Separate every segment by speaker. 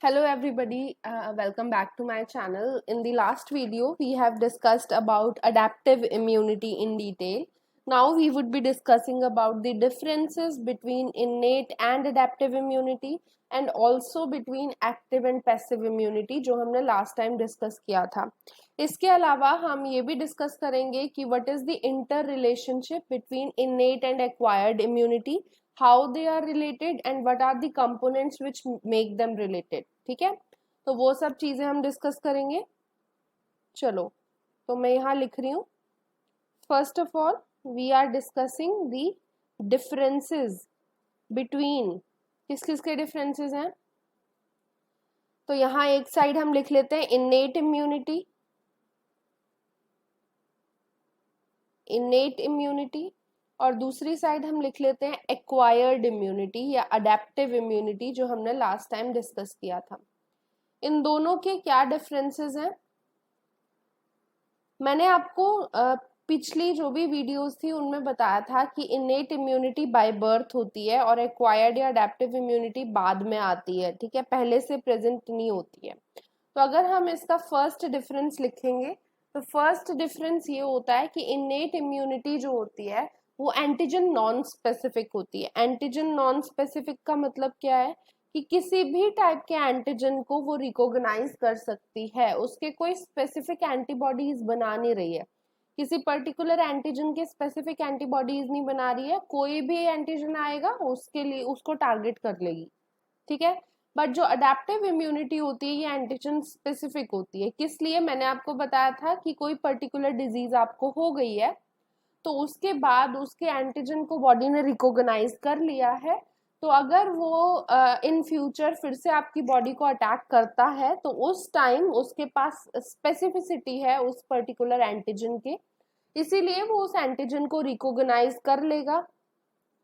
Speaker 1: Hello everybody, welcome back to my channel. In the last video, we have discussed about adaptive immunity in detail. Now we would be discussing about the differences between innate and adaptive immunity and also between active and passive immunity जो हमने last time discuss किया था. इसके अलावा हम ये भी discuss करेंगे कि what is the interrelationship between innate and acquired immunity, how they are related and what are the components which make them related. ठीक है, तो वो सब चीजें हम डिस्कस करेंगे. चलो, तो मैं यहाँ लिख रही हूँ. First of all we are discussing the differences between. किस किस के डिफरेंसेस हैं? तो यहाँ एक साइड हम लिख लेते हैं इन्नेट इम्यूनिटी, और दूसरी साइड हम लिख लेते हैं एक्वायर्ड इम्यूनिटी या अडेप्टिव इम्यूनिटी जो हमने लास्ट टाइम डिस्कस किया था. इन दोनों के क्या डिफरेंसेस हैं? मैंने आपको पिछली जो भी वीडियोस थी उनमें बताया था कि इन्नेट इम्यूनिटी बाय बर्थ होती है और एक्वायर्ड या अडेप्टिव इम्यूनिटी बाद में आती है. ठीक है, पहले से प्रेजेंट नहीं होती है. तो अगर हम इसका फर्स्ट डिफरेंस लिखेंगे तो फर्स्ट डिफरेंस ये होता है कि इन्नेट इम्यूनिटी जो होती है वो एंटीजन नॉन स्पेसिफिक होती है. एंटीजन नॉन स्पेसिफिक का मतलब क्या है कि किसी भी टाइप के एंटीजन को वो रिकॉग्नाइज कर सकती है. उसके कोई स्पेसिफिक एंटीबॉडीज बना नहीं रही है, किसी पर्टिकुलर एंटीजन के स्पेसिफिक एंटीबॉडीज नहीं बना रही है. कोई भी एंटीजन आएगा उसके लिए उसको टारगेट कर लेगी. ठीक है, बट जो अडेप्टिव इम्यूनिटी होती है ये एंटीजन स्पेसिफिक होती है. किस लिए? मैंने आपको बताया था कि कोई पर्टिकुलर डिजीज आपको हो गई है तो उसके बाद उसके एंटीजन को बॉडी ने रिकॉग्नाइज कर लिया है, तो अगर वो इन फ्यूचर फिर से आपकी बॉडी को अटैक करता है तो उस टाइम उसके पास स्पेसिफिसिटी है उस पर्टिकुलर एंटीजन के, इसीलिए वो उस एंटीजन को रिकॉग्नाइज कर लेगा.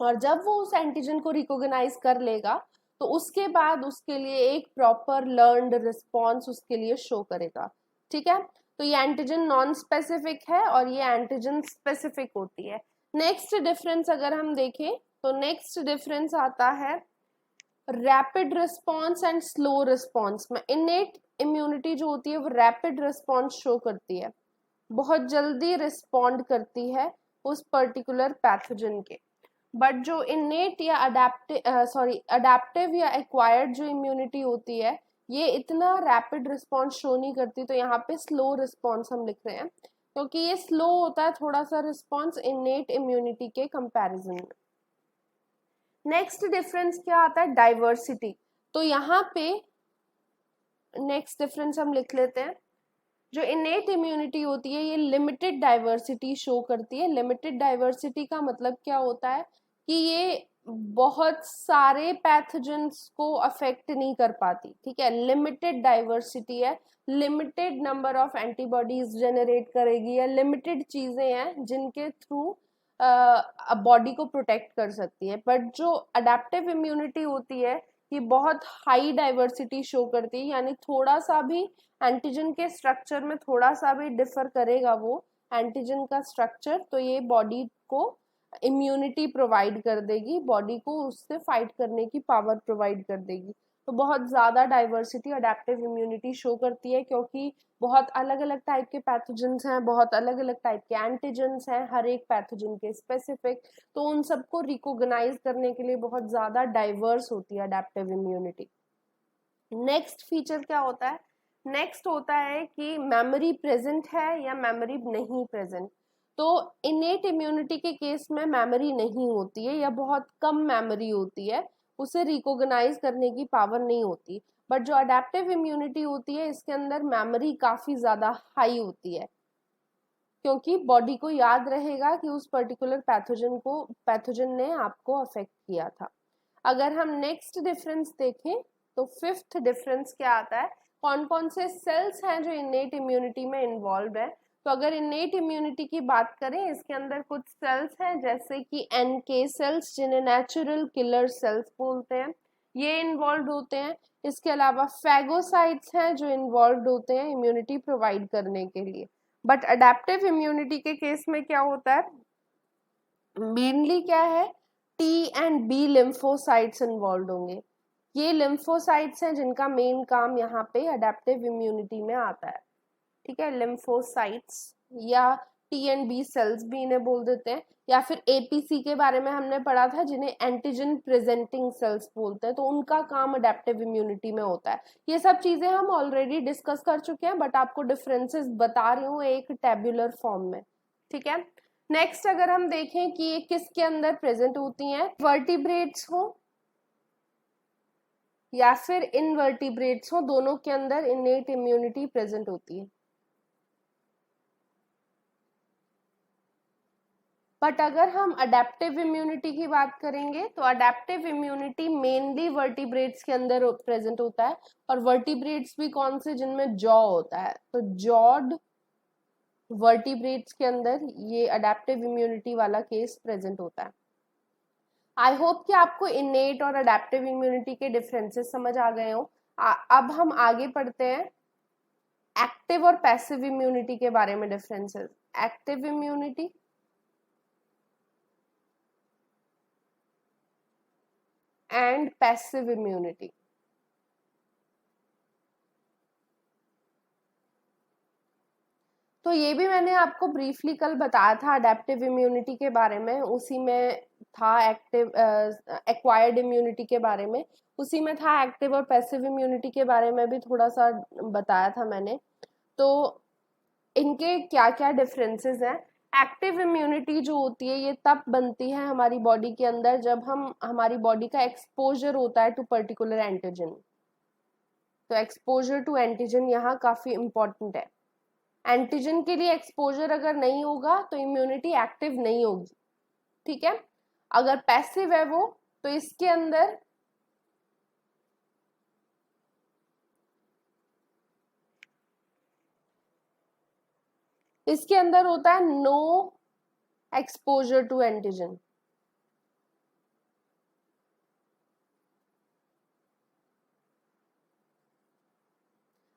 Speaker 1: और जब वो उस एंटीजन को रिकॉग्नाइज कर लेगा तो उसके बाद उसके लिए एक प्रॉपर लर्नड रिस्पॉन्स उसके लिए शो करेगा. ठीक है, तो ये एंटीजन नॉन स्पेसिफिक है और ये एंटीजन स्पेसिफिक होती है. नेक्स्ट डिफरेंस अगर हम देखें तो नेक्स्ट डिफरेंस आता है rapid response and slow response में. इनेट इम्यूनिटी जो होती है वो रैपिड रिस्पॉन्स शो करती है, बहुत जल्दी रिस्पॉन्ड करती है उस पर्टिकुलर पैथोजन के. बट जो इनेट या अडेप्टिव या एक्वायर्ड जो इम्यूनिटी होती है ये इतना रैपिड रिस्पॉन्स शो नहीं करती. तो यहाँ पे स्लो रिस्पॉन्स हम लिख रहे हैं क्योंकि ये स्लो होता है थोड़ा सा रिस्पॉन्स इनेट इम्यूनिटी के कंपैरिजन में. नेक्स्ट डिफरेंस क्या आता है? डाइवर्सिटी. तो यहाँ पे नेक्स्ट डिफरेंस हम लिख लेते हैं. जो इनेट इम्यूनिटी होती है ये लिमिटेड डाइवर्सिटी शो करती है. लिमिटेड डाइवर्सिटी का मतलब क्या होता है कि ये बहुत सारे पैथोजेंस को अफेक्ट नहीं कर पाती. ठीक है, लिमिटेड डाइवर्सिटी है, limited number of antibodies generate करेगी या लिमिटेड चीजें हैं जिनके थ्रू बॉडी को प्रोटेक्ट कर सकती है. बट जो अडेप्टिव इम्यूनिटी होती है ये बहुत हाई डाइवर्सिटी शो करती है, यानी थोड़ा सा भी एंटीजन के स्ट्रक्चर में थोड़ा सा भी डिफर करेगा वो एंटीजन का स्ट्रक्चर तो ये बॉडी को इम्यूनिटी प्रोवाइड कर देगी, बॉडी को उससे फाइट करने की पावर प्रोवाइड कर देगी. तो बहुत ज़्यादा डाइवर्सिटी अडेप्टिव इम्यूनिटी शो करती है क्योंकि बहुत अलग अलग टाइप के पैथोजेंस हैं, बहुत अलग अलग टाइप के एंटीजेंस हैं, हर एक पैथोजन के स्पेसिफिक. तो उन सबको रिकॉग्नाइज करने के लिए बहुत ज़्यादा डाइवर्स होती है अडेप्टिव इम्यूनिटी. नेक्स्ट फीचर क्या होता है? नेक्स्ट होता है कि मेमोरी प्रेजेंट है या मेमोरी नहीं प्रेजेंट. तो इनेट इम्यूनिटी के केस में मेमोरी नहीं होती है या बहुत कम मेमोरी होती है, उसे रिकॉग्नाइज करने की पावर नहीं होती. बट जो अडेप्टिव इम्यूनिटी होती है इसके अंदर मेमोरी काफी ज्यादा हाई होती है क्योंकि बॉडी को याद रहेगा कि उस पर्टिकुलर पैथोजन ने आपको अफेक्ट किया था. अगर हम नेक्स्ट डिफरेंस देखें तो फिफ्थ डिफरेंस क्या आता है? कौन कौन से सेल्स हैं जो इनेट इम्यूनिटी में इन्वॉल्व है. तो अगर इनेट इम्यूनिटी की बात करें इसके अंदर कुछ सेल्स हैं जैसे कि एनके सेल्स जिन्हें नेचुरल किलर सेल्स बोलते हैं, ये इन्वॉल्व होते हैं. इसके अलावा फैगोसाइट्स हैं जो इन्वॉल्व होते हैं इम्यूनिटी प्रोवाइड करने के लिए. बट अडेप्टिव इम्यूनिटी के केस में क्या होता है? मेनली क्या है? T and B lymphocytes involve होंगे. ये लिम्फोसाइट्स हैं जिनका मेन काम यहाँ पे अडेप्टिव इम्यूनिटी में आता है, ठीक है। लिम्फोसाइट्स या टी-एन-बी सेल्स भी इन्हें बोल देते हैं, या फिर एपीसी के बारे में हमने पढ़ा था जिन्हें एंटीजन प्रेजेंटिंग सेल्स बोलते हैं, तो उनका काम अडेप्टिव इम्यूनिटी में होता है। ये सब चीजें हम ऑलरेडी डिस्कस कर चुके हैं, बट आपको डिफरेंसेस बता रही हूँ एक टेब्युलर फॉर्म में, ठीक है। नेक्स्ट अगर हम देखें कि ये किसके अंदर प्रेजेंट होती हैं, वर्टिब्रेट्स हो या फिर इनवर्टिब्रेट्स हो, दोनों के अंदर इनेट इम्यूनिटी प्रेजेंट होती है। बट अगर हम अडेप्टिव इम्यूनिटी की बात करेंगे तो अडेप्टिव इम्यूनिटी मेनली वर्टिब्रेट्स के अंदर प्रेजेंट होता है, और वर्टिब्रेट्स भी कौन से, जिनमें जॉ होता है, तो जॉड वर्टिब्रेट्स के अंदर ये अडेप्टिव इम्यूनिटी वाला केस प्रेजेंट होता है। आई होप कि आपको इनेट और अडेप्टिव इम्यूनिटी के डिफरेंसेस समझ आ गए हो। अब हम आगे पढ़ते हैं एक्टिव और पैसिव इम्यूनिटी के बारे में differences. Active immunity and passive immunity. तो ये भी मैंने आपको ब्रीफली कल बताया था अडेप्टिव इम्यूनिटी के बारे में, उसी में था एक्टिव एक्वायर्ड इम्यूनिटी के बारे में, उसी में था एक्टिव और पैसिव इम्यूनिटी के बारे में भी थोड़ा सा बताया था मैंने। तो इनके क्या क्या डिफरेंसेस हैं। एक्टिव इम्यूनिटी जो होती है ये तब बनती है हमारी बॉडी के अंदर जब हमारी बॉडी का एक्सपोजर होता है टू पर्टिकुलर एंटीजन। तो एक्सपोजर टू एंटीजन यहाँ काफी इंपॉर्टेंट है। एंटीजन के लिए एक्सपोजर अगर नहीं होगा तो इम्यूनिटी एक्टिव नहीं होगी, ठीक है। अगर पैसिव है वो, तो इसके अंदर होता है नो एक्सपोजर टू एंटीजन।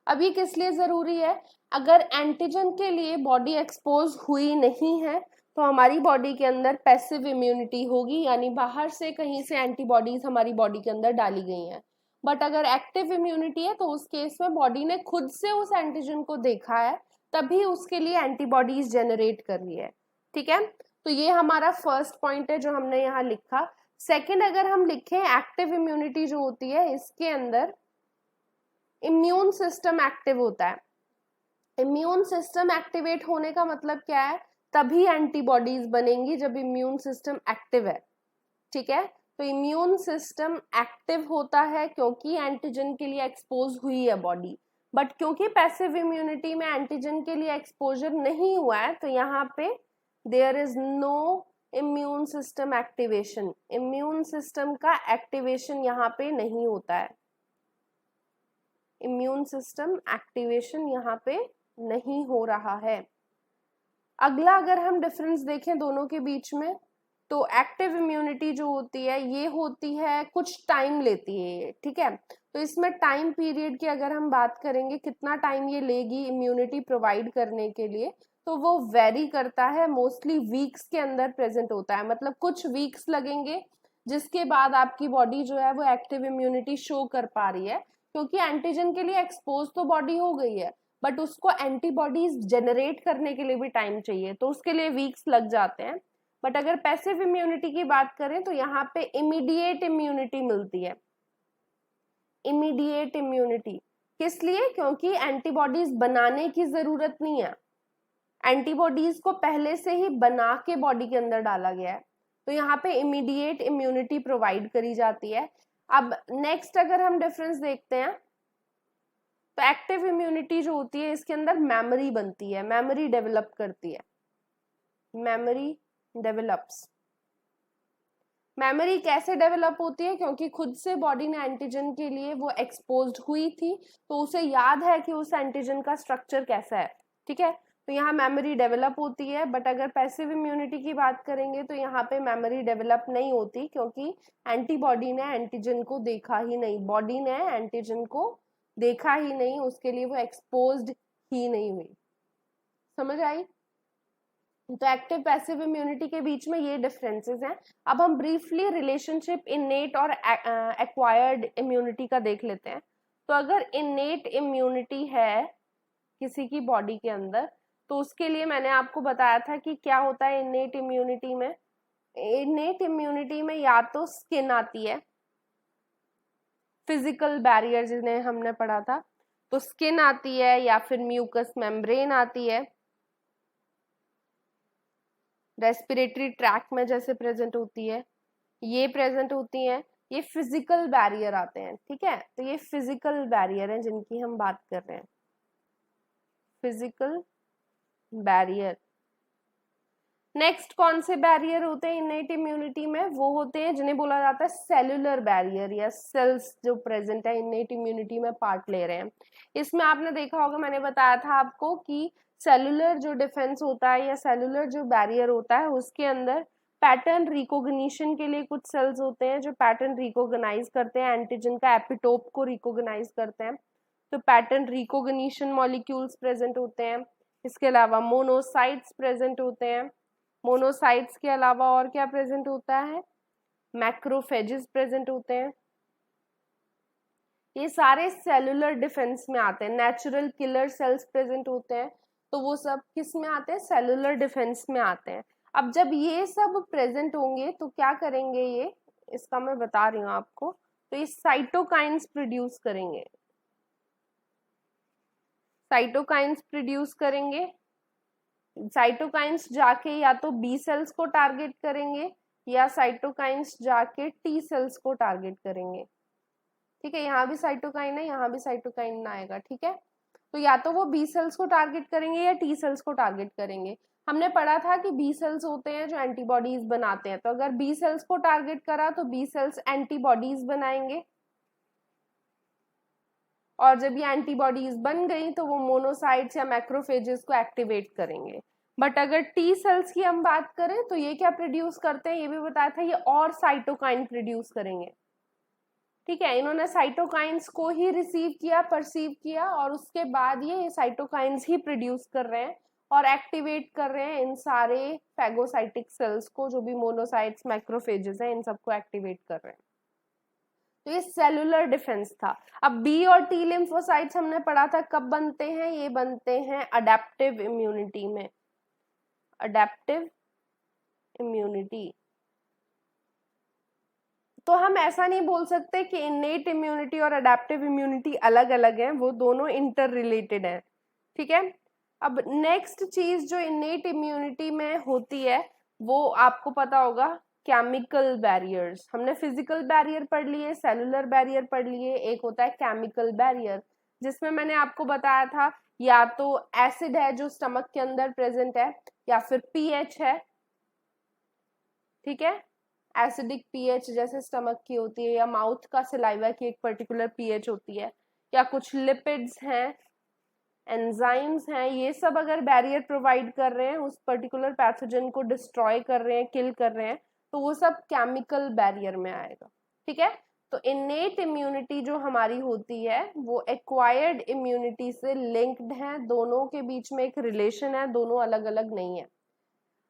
Speaker 1: अब ये किस लिए जरूरी है, अगर एंटीजन के लिए बॉडी एक्सपोज हुई नहीं है तो हमारी बॉडी के अंदर पैसिव इम्यूनिटी होगी, यानी बाहर से कहीं से एंटीबॉडीज हमारी बॉडी के अंदर डाली गई हैं। बट अगर एक्टिव इम्यूनिटी है तो उस केस में बॉडी ने खुद से उस एंटीजन को देखा है, तभी उसके लिए एंटीबॉडीज जनरेट कर रही है, ठीक है। तो ये हमारा फर्स्ट पॉइंट है जो हमने यहाँ लिखा। सेकेंड अगर हम लिखें, एक्टिव इम्यूनिटी जो होती है इसके अंदर इम्यून सिस्टम एक्टिव होता है। इम्यून सिस्टम एक्टिवेट होने का मतलब क्या है, तभी एंटीबॉडीज बनेंगी जब इम्यून सिस्टम एक्टिव है, ठीक है। तो इम्यून सिस्टम एक्टिव होता है क्योंकि एंटीजन के लिए एक्सपोज हुई है बॉडी, बट क्योंकि पैसिव इम्यूनिटी में एंटीजन के लिए एक्सपोजर नहीं हुआ है तो यहाँ पे there is no immune system activation. Immune system का एक्टिवेशन यहाँ पे नहीं होता है, इम्यून सिस्टम एक्टिवेशन यहाँ पे नहीं हो रहा है। अगला अगर हम डिफरेंस देखें दोनों के बीच में, तो एक्टिव इम्यूनिटी जो होती है ये होती है, कुछ टाइम लेती है ये, ठीक है। तो इसमें टाइम पीरियड की अगर हम बात करेंगे कितना टाइम ये लेगी इम्यूनिटी प्रोवाइड करने के लिए, तो वो वेरी करता है, मोस्टली वीक्स के अंदर प्रेजेंट होता है, मतलब कुछ वीक्स लगेंगे जिसके बाद आपकी बॉडी जो है वो एक्टिव इम्यूनिटी शो कर पा रही है, क्योंकि एंटीजन के लिए एक्सपोज तो बॉडी हो गई है बट उसको एंटीबॉडीज जनरेट करने के लिए भी टाइम चाहिए, तो उसके लिए वीक्स लग जाते हैं। बट अगर पैसिव इम्यूनिटी की बात करें तो यहाँ पे इमीडिएट इम्यूनिटी मिलती है। इमीडिएट इम्यूनिटी किस लिए, क्योंकि एंटीबॉडीज बनाने की जरूरत नहीं है, एंटीबॉडीज को पहले से ही बना के बॉडी के अंदर डाला गया है, तो यहाँ पे इमीडिएट इम्यूनिटी प्रोवाइड करी जाती है। अब नेक्स्ट अगर हम डिफरेंस देखते हैं, तो एक्टिव इम्यूनिटी जो होती है इसके अंदर मेमोरी बनती है, मेमोरी डेवलप करती है, मेमोरी डेवलप्स। मेमोरी कैसे डेवलप होती है, क्योंकि खुद से बॉडी ने एंटीजन के लिए वो एक्सपोज्ड हुई थी तो उसे याद है कि उस एंटीजन का स्ट्रक्चर कैसा है, ठीक है। तो यहाँ मेमोरी डेवलप होती है। बट अगर पैसिव इम्यूनिटी की बात करेंगे तो यहाँ पे मेमोरी डेवलप नहीं होती, क्योंकि एंटीबॉडी ने एंटीजन को देखा ही नहीं, बॉडी ने एंटीजन को देखा ही नहीं, उसके लिए वो एक्सपोज्ड ही नहीं हुई। समझ आई? तो एक्टिव पैसिव इम्यूनिटी के बीच में ये डिफरेंसेस हैं। अब हम ब्रीफली रिलेशनशिप इनेट और एक्वायर्ड इम्यूनिटी का देख लेते हैं। तो अगर इनेट इम्यूनिटी है किसी की बॉडी के अंदर, तो उसके लिए मैंने आपको बताया था कि क्या होता है इनेट इम्यूनिटी में। इनेट इम्यूनिटी में या तो स्किन आती है, फिजिकल बैरियर जिन्हें हमने पढ़ा था, तो स्किन आती है, या फिर म्यूकस मेम्ब्रेन आती है, रेस्पिरेटरी ट्रैक में जैसे प्रेजेंट होती है, ये प्रेजेंट होती हैं। ये फिजिकल बैरियर आते हैं, ठीक है। तो ये फिजिकल बैरियर है जिनकी हम बात कर रहे हैं, फिजिकल बैरियर। नेक्स्ट कौन से बैरियर होते हैं इनेट इम्यूनिटी में? वो होते हैं जिन्हें बोला जाता है सेलुलर बैरियर, या सेल्स जो प्रेजेंट है इनेट इम्यूनिटी में पार्ट ले रहे हैं। इसमें आपने देखा होगा, मैंने बताया था आपको कि सेलुलर जो डिफेंस होता है या सेलुलर जो बैरियर होता है, उसके अंदर पैटर्न रिकॉग्निशन के लिए कुछ सेल्स होते हैं जो पैटर्न रिकॉग्नाइज करते हैं, एंटीजन का एपिटोप को रिकॉग्नाइज करते हैं। तो पैटर्न रिकॉग्निशन मॉलिक्यूल्स प्रेजेंट होते हैं। इसके अलावा मोनोसाइट्स प्रेजेंट होते हैं। मोनोसाइट्स के अलावा और क्या प्रेजेंट होता है? मैक्रोफेजेस प्रेजेंट होते हैं। ये सारे सेलुलर डिफेंस में आते हैं। नेचुरल किलर सेल्स प्रेजेंट होते हैं, तो वो सब किस में आते हैं? सेलुलर डिफेंस में आते हैं। अब जब ये सब प्रेजेंट होंगे तो क्या करेंगे ये, इसका मैं बता रही हूँ आपको। तो ये साइटोकाइंस प्रोड्यूस करेंगे, साइटोकाइंस प्रोड्यूस करेंगे। साइटोकाइंस जाके या तो बी सेल्स को टारगेट करेंगे, या साइटोकाइंस जाके टी सेल्स को टारगेट करेंगे, ठीक है। यहाँ भी साइटोकाइन है, यहाँ भी साइटोकाइन आएगा, ठीक है। तो या तो वो बी सेल्स को टारगेट करेंगे या टी सेल्स को टारगेट करेंगे। हमने पढ़ा था कि बी सेल्स होते हैं जो एंटीबॉडीज बनाते हैं, तो अगर बी सेल्स को टारगेट करा तो बी सेल्स एंटीबॉडीज बनाएंगे, और जब ये एंटीबॉडीज बन गई तो वो मोनोसाइट्स या मैक्रोफेजेस को एक्टिवेट करेंगे। बट अगर टी सेल्स की हम बात करें तो ये क्या प्रोड्यूस करते हैं, ये भी बताया था, ये और साइटोकाइन प्रोड्यूस करेंगे, ठीक है। इन्होंने साइटोकाइंस को ही रिसीव किया, परसीव किया, और उसके बाद ये साइटोकाइंस ही प्रोड्यूस कर रहे हैं और एक्टिवेट कर रहे हैं इन सारे फैगोसाइटिक सेल्स को, जो भी मोनोसाइट्स मैक्रोफेजेस हैं, इन सबको एक्टिवेट कर रहे हैं। तो ये सेलुलर डिफेंस था। अब बी और टी लिम्फोसाइट्स हमने पढ़ा था कब बनते हैं, ये बनते हैं अडेप्टिव इम्यूनिटी में, अडेप्टिव इम्यूनिटी। तो हम ऐसा नहीं बोल सकते कि इनेट इम्यूनिटी और अडेप्टिव इम्यूनिटी अलग अलग हैं, वो दोनों इंटर रिलेटेड हैं, ठीक है। अब नेक्स्ट चीज जो इनेट इम्यूनिटी में होती है वो आपको पता होगा, केमिकल बैरियर्स। हमने फिजिकल बैरियर पढ़ लिए, सेलुलर बैरियर पढ़ लिए, एक होता है केमिकल बैरियर, जिसमें मैंने आपको बताया था या तो एसिड है जो स्टमक के अंदर प्रेजेंट है, या फिर पीएच है, ठीक है। एसिडिक पीएच जैसे स्टमक की होती है, या माउथ का सलाइवा की एक पर्टिकुलर पीएच होती है, या कुछ लिपिड्स हैं, एंजाइम्स हैं, ये सब अगर बैरियर प्रोवाइड कर रहे हैं, उस पर्टिकुलर पैथोजन को डिस्ट्रॉय कर रहे हैं, किल कर रहे हैं, तो वो सब केमिकल बैरियर में आएगा, ठीक है। तो इनेट इम्यूनिटी जो हमारी होती है वो एक्वायर्ड इम्यूनिटी से लिंक्ड है, दोनों के बीच में एक रिलेशन है, दोनों अलग अलग नहीं है।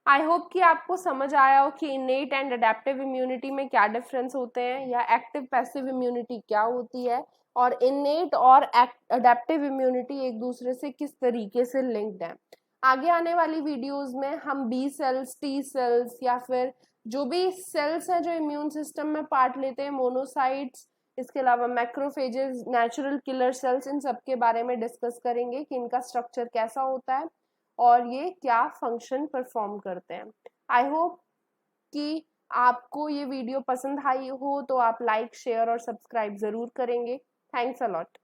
Speaker 1: आई होप कि आपको समझ आया हो कि इनेट एंड अडेप्टिव इम्यूनिटी में क्या डिफरेंस होते हैं, या एक्टिव पैसिव इम्यूनिटी क्या होती है, और इनेट और अडेप्टिव इम्यूनिटी एक दूसरे से किस तरीके से लिंक्ड है। आगे आने वाली वीडियोस में हम बी सेल्स, टी सेल्स, या फिर जो भी सेल्स हैं जो इम्यून सिस्टम में पार्ट लेते हैं, मोनोसाइट्स, इसके अलावा मैक्रोफेजेस, नेचुरल किलर सेल्स, इन सब के बारे में डिस्कस करेंगे कि इनका स्ट्रक्चर कैसा होता है और ये क्या फंक्शन परफॉर्म करते हैं। आई होप कि आपको ये वीडियो पसंद आई हो, तो आप लाइक, शेयर और सब्सक्राइब जरूर करेंगे। Thanks a lot.